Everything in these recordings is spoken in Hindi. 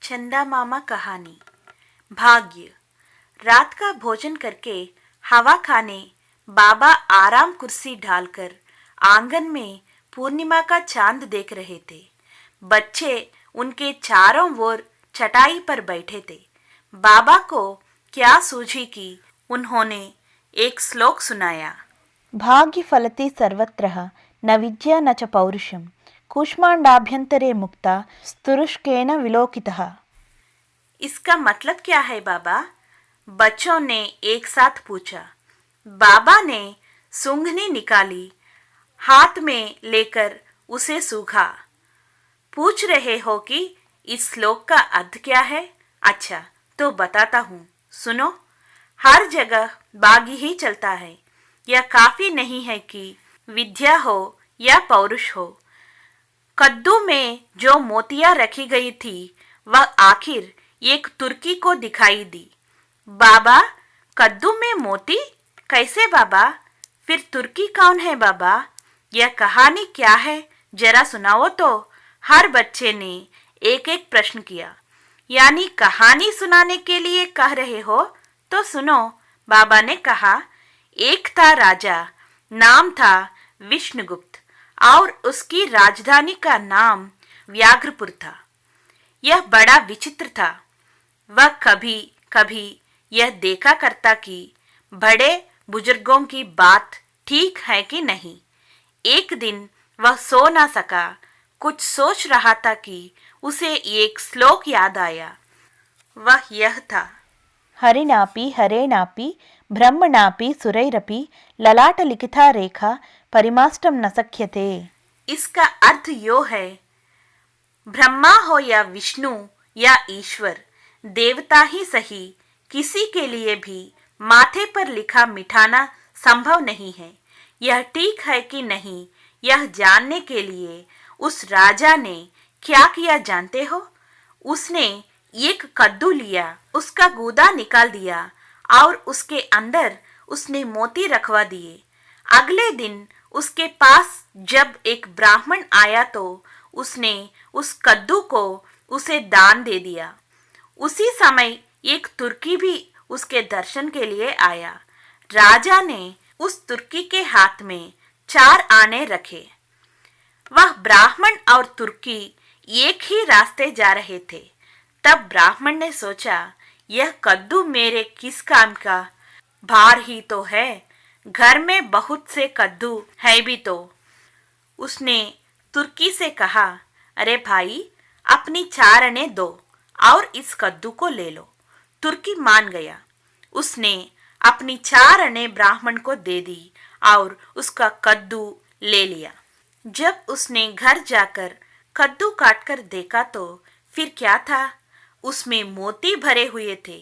चंदा मामा कहानी। भाग्य। रात का भोजन करके हवा खाने बाबा आराम कुर्सी ढालकर आंगन में पूर्णिमा का चांद देख रहे थे। बच्चे उनके चारों ओर चटाई पर बैठे थे। बाबा को क्या सूझी कि उन्होंने एक श्लोक सुनाया। भाग्य फलति सर्वत्रः न विद्या न च पौरुषम कूष्मांडाभ्यंतरे मुक्ता स्तुरुष्केन विलोकितः। इसका मतलब क्या है बाबा? बच्चों ने एक साथ पूछा। बाबा ने सूंघनी निकाली, हाथ में लेकर उसे सूखा। पूछ रहे हो कि इस श्लोक का अर्थ क्या है? अच्छा, तो बताता हूँ, सुनो। हर जगह भाग्य ही चलता है। यह काफी नहीं है कि विद्या हो या पौरुष हो। कद्दू में जो मोतियां रखी गई थी वह आखिर एक तुर्की को दिखाई दी। बाबा, कद्दू में मोती कैसे बाबा? फिर तुर्की कौन है बाबा? यह कहानी क्या है, जरा सुनाओ तो। हर बच्चे ने एक एक प्रश्न किया। यानी कहानी सुनाने के लिए कह रहे हो? तो सुनो। बाबा ने कहा, एक था राजा, नाम था विष्णुगुप्त और उसकी राजधानी का नाम व्याघ्रपुर था। यह बड़ा विचित्र था। वह कभी कभी यह देखा करता कि बड़े बुजुर्गों की बात ठीक है कि नहीं। एक दिन वह सो ना सका। कुछ सोच रहा था कि उसे एक श्लोक याद आया। वह यह था, हरिनापि हरेणापि ब्रह्मणापि सुरैरपि ललाटलिखिता रेखा परिमाष्टम न सख्यते। इसका अर्थ यो है, ब्रह्मा हो या विष्णु या ईश्वर, देवता ही सही, किसी के लिए भी माथे पर लिखा मिटाना संभव नहीं है। यह ठीक है कि नहीं, यह जानने के लिए उस राजा ने क्या किया जानते हो? उसने एक कद्दू लिया, उसका गूदा निकाल दिया और उसके अंदर उसने मोती रखवा दिए। अगले दिन उसके पास जब एक ब्राह्मण आया तो उसने उस कद्दू को उसे दान दे दिया। उसी समय एक तुर्की भी उसके दर्शन के लिए आया। राजा ने उस तुर्की के हाथ में 4 आने रखे। वह ब्राह्मण और तुर्की एक ही रास्ते जा रहे थे। तब ब्राह्मण ने सोचा, यह कद्दू मेरे किस काम का? भार ही तो है, घर में बहुत से कद्दू है भी तो। उसने तुर्की से कहा, अरे भाई, अपनी 4 आने दो और इस कद्दू को ले लो। तुर्की मान गया। उसने अपनी 4 आने ब्राह्मण को दे दी और उसका कद्दू ले लिया। जब उसने घर जाकर कद्दू काटकर देखा तो फिर क्या था? उसमें मोती भरे हुए थे।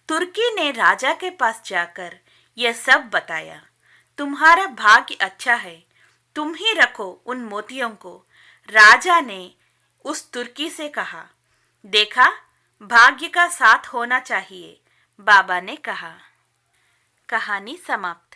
तुर्की ने राजा के पास जाकर यह सब बताया। तुम्हारा भाग्य अच्छा है, तुम ही रखो उन मोतियों को। राजा ने उस तुर्की से कहा, देखा, भाग्य का साथ होना चाहिए, बाबा ने कहा। कहानी समाप्त।